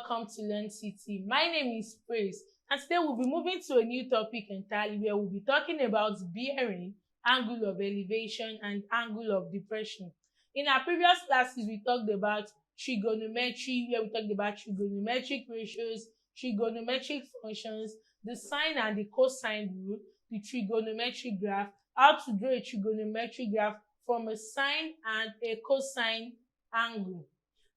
welcome to LearnCity. My name is Praise, and today we'll be moving to a new topic entirely where we'll be talking about bearing, angle of elevation, and angle of depression. In our previous classes, we talked about trigonometry, where we talked about trigonometric ratios, trigonometric functions, the sine and the cosine rule, the trigonometric graph, how to draw a trigonometric graph from a sine and a cosine angle.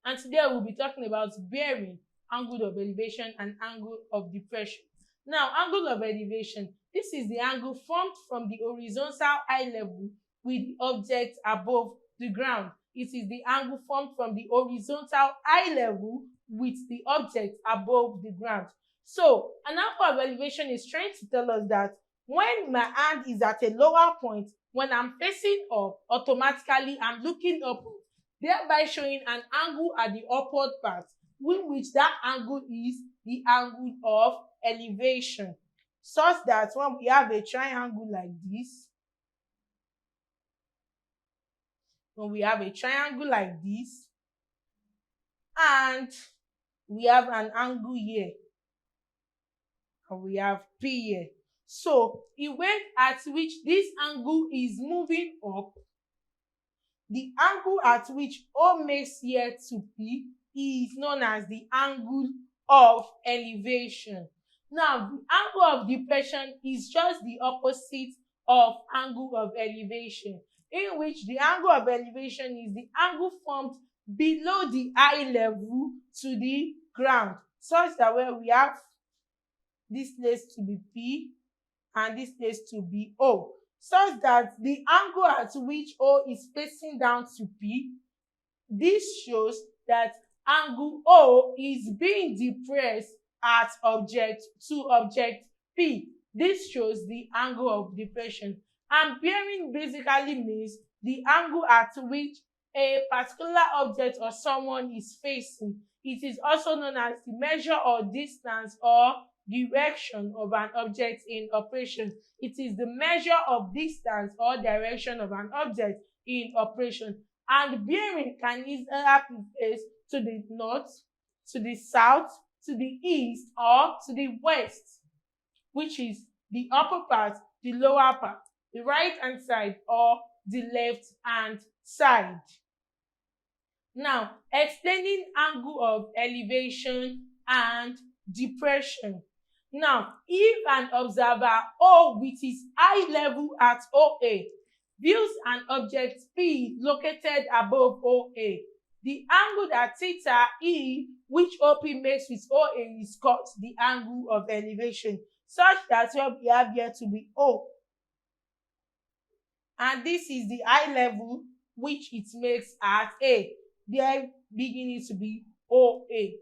And today we'll be talking about bearing, angle of elevation, and angle of depression. Now, angle of elevation, this is the angle formed from the horizontal eye level with the object above the ground. It is the angle formed from the horizontal eye level with the object above the ground. So, an angle of elevation is trying to tell us that when my hand is at a lower point, when I'm facing up, automatically I'm looking upward, thereby showing an angle at the upward part, in which that angle is the angle of elevation, such that when we have a triangle like this, and we have an angle here, and we have P here. So, the way at which this angle is moving up, the angle at which O makes here to P is known as the angle of elevation. Now, the angle of depression is just the opposite of angle of elevation, in which the angle of elevation is the angle formed below the eye level to the ground, such that when we have this place to be P and this place to be O, such that the angle at which O is facing down to P, this shows that angle O is being depressed at object P. This shows the angle of depression. And bearing basically means the angle at which a particular object or someone is facing. It is also known as the measure or distance or direction of an object in operation. It is the measure of distance or direction of an object in operation. And bearing can easily be placed to the north, to the south, to the east, or to the west, which is the upper part, the lower part, the right hand side, or the left hand side. Now, explaining angle of elevation and depression. Now, if an observer O with his eye level at OA views an object P located above OA, the angle that theta E which OP makes with OA is called the angle of elevation, such that what we have here to be O. And this is the eye level which it makes at A, there beginning to be OA.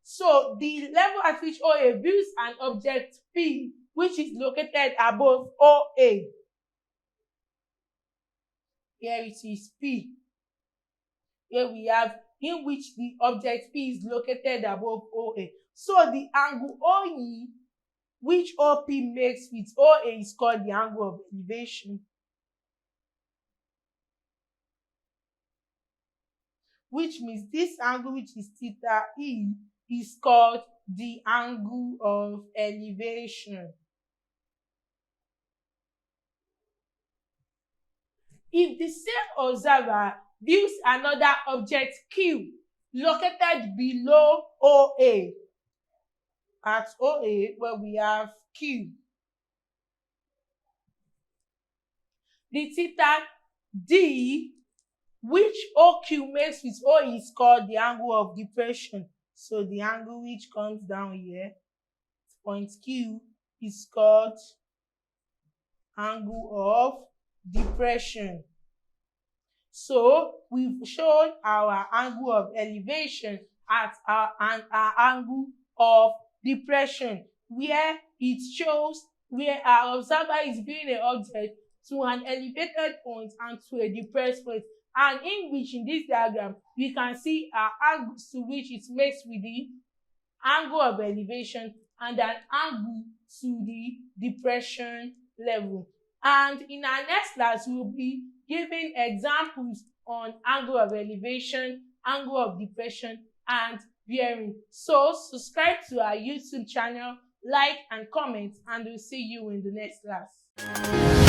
So, the level at which OA views an object P, which is located above OA. Here it is P. Here we have in which the object P is located above OA. So, the angle OE, which OP makes with OA, is called the angle of elevation, which means this angle, which is theta E, is called the angle of elevation. If the same observer views another object Q located below OA, at OA where we have Q, the theta D which OQ makes with OE is called the angle of depression. So the angle which comes down here, point Q, is called angle of depression. So we've shown our angle of elevation at our angle of depression, where it shows where our observer is viewing an object to an elevated point and to a depressed point, and in which in this diagram we can see our angles to which it makes with the angle of elevation and an angle to the depression level. And in our next class, we will be giving examples on angle of elevation, angle of depression, and bearing. So subscribe to our YouTube channel, like and comment, and we'll see you in the next class.